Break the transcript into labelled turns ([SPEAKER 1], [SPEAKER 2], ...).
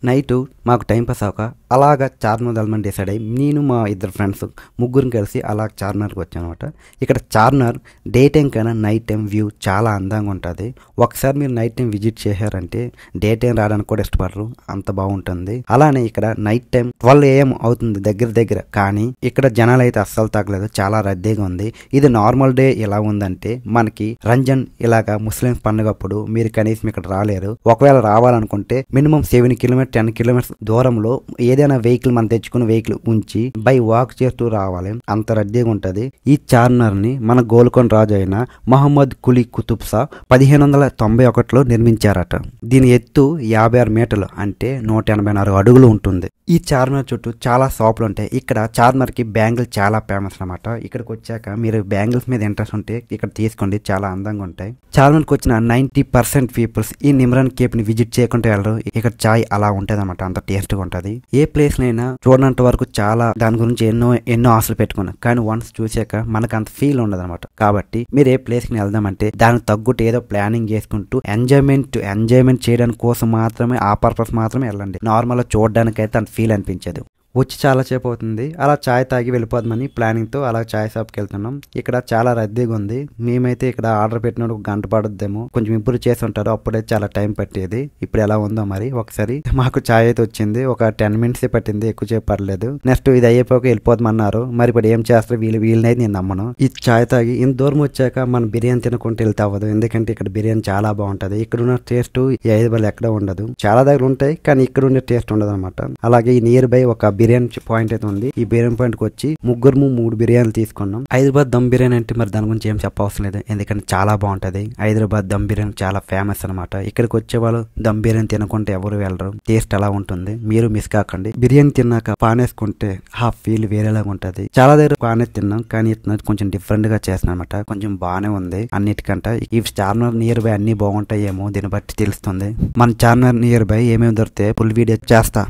[SPEAKER 1] Night మాకు time pass అవ్వక అలాగా చార్మినార్ వెళ్దామని డిసైడ్ అయ్యి నేను మా ఇద్దరు ఫ్రెండ్స్ ముగ్గురు కలిసి అలా చార్మినార్కి వచ్చాను అనమాట. ఇక్కడ చార్మినార్ డే టైం కన్నా నైట్ టైం వ్యూ చాలా అందంగా ఉంటుంది. ఒకసారి మీరు నైట్ టైం విజిట్ చేశారంటే డే టైం రావడానికి కూడా ఇష్టపడరు, అంత బాగుంటుంది. అలానే ఇక్కడ నైట్ టైం 12 AM అవుతుంది దగ్గర కానీ ఇక్కడ జనాలు అయితే అస్సలు తగ్గలేదు, చాలా రద్దీగా ఉంది. ఇది నార్మల్ డే ఎలా ఉందంటే మనకి రంజాన్ ఇలాగా ముస్లిమ్స్ పండుగప్పుడు మీరు కనీసం ఇక్కడ రాలేరు. ఒకవేళ రావాలనుకుంటే మినిమం 7 కిలోమీటర్ 10 కిలోమీటర్స్ దూరంలో ఏదైనా వెహికల్ మనం తెచ్చుకున్న వెహికల్ ఉంచి బై వాక్ చేస్తూ రావాలి, అంత రద్దీగా ఉంటది. ఈ చార్మినార్ ని మన గోల్కొండ రాజు అయిన మహమ్మద్ కులీ కుతుబ్ షా 1591లో నిర్మించారట. దీని ఎత్తు 56 మీటర్లు అంటే 184 అడుగులు ఉంటుంది. ఈ చార్మినార్ చుట్టూ చాలా షాపులు ఉంటాయి. ఇక్కడ చార్మినార్ కి బ్యాంగిల్ చాలా ఫేమస్ అనమాట. ఇక్కడికి వచ్చాక మీరు బ్యాంగిల్స్ మీద ఇంట్రెస్ట్ ఉంటే ఇక్కడ తీసుకోండి, చాలా అందంగా ఉంటాయి. చార్మినార్కి వచ్చిన 90% పీపుల్స్ ఈ నిమ్రాన్ కేప్ ని విజిట్ చేయకుండా వెళ్ళరు. ఇక్కడ చాయ్ అలా ఉంటది అనమాట, అంత టేస్ట్ గా ఉంటది. ఏ ప్లేస్ నైనా చూడనంత వరకు చాలా దాని గురించి ఎన్నో ఆశలు పెట్టుకున్నాం, కానీ వన్స్ చూసాక మనకు అంత ఫీల్ ఉండదు అనమాట. కాబట్టి మీరు ఏ ప్లేస్ కి వెళ్దామంటే దానికి తగ్గుట్టు ఏదో ప్లానింగ్ చేసుకుంటూ ఎంజాయ్మెంట్ చేయడానికి కోసం మాత్రమే, ఆ పర్పస్ మాత్రమే వెళ్ళండి. నార్మల్ గా చూడడానికి అయితే అంత ఫీల్ అనిపించదు. వచ్చి చాలా సేపు అవుతుంది, అలా చాయ్ తాగి వెళ్ళిపోదామని ప్లానింగ్తో అలా చాయ్ షాప్కి వెళ్తున్నాం. ఇక్కడ చాలా రద్దీగా ఉంది. మేమైతే ఇక్కడ ఆర్డర్ పెట్టినప్పుడు 1 గంట పడుద్దేమో, కొంచెం ఇంప్రూవ్ చేసి ఉంటారు, అప్పుడే చాలా టైం పట్టేది. ఇప్పుడు ఎలా ఉందో మరి ఒకసారి. మాకు చాయ్ అయితే వచ్చింది, ఒక 10 మినిట్స్ పట్టింది, ఎక్కువ సేపు పడలేదు. నెక్స్ట్ ఇది అయిపోక వెళ్ళిపోదామన్నారు. మరి ఇప్పుడు ఏం చేస్తారు వీళ్ళనైతే నేను నమ్మను. ఈ చాయ్ తాగి ఇంత దూరం వచ్చాక మనం బిర్యానీ తినకుంటే వెళ్తా అవ్వదు, ఎందుకంటే ఇక్కడ బిర్యానీ చాలా బాగుంటది. ఇక్కడ ఉన్న టేస్ట్ ఈ హైదరాబాద్ ఎక్కడ ఉండదు. చాలా దగ్గర ఉంటాయి కానీ ఇక్కడ ఉండే టేస్ట్ ఉండదు అనమాట. అలాగే ఈ నియర్ బై ఒక బిర్యానీ పాయింట్ అయితే ఉంది. ఈ బిర్యానీ పాయింట్ కి వచ్చి 3 బిర్యానీలు తీసుకున్నాం. హైదరాబాద్ దమ్ బిర్యానీ అంటే మరి దాని గురించి ఏం చెప్పవసరం లేదు, ఎందుకంటే చాలా బాగుంటది. హైదరాబాద్ దమ్ బిర్యానీ చాలా ఫేమస్ అనమాట. ఇక్కడికి వచ్చే వాళ్ళు దమ్ బిర్యానీ తినకుంటే ఎవరు వెళ్ళరు. టేస్ట్ అలా ఉంటుంది, మీరు మిస్ కాకండి. బిర్యానీ తిన్నాక పానేసుకుంటే ఆ ఫీల్ వేరేలాగా ఉంటది. చాలా దగ్గర పానే తిన్నాం కానీ కొంచెం డిఫరెంట్ గా చేస్తున్నాం అనమాట. కొంచెం బాగానే ఉంది అన్నిటికంటే. ఈ చార్మినార్ నియర్ బై అన్ని బాగుంటాయేమో, దీన్ని బట్టి తెలుస్తుంది. మన చార్మినార్ నియర్ బై ఏమేమి దొరికితే ఫుల్ వీడియో చేస్తా.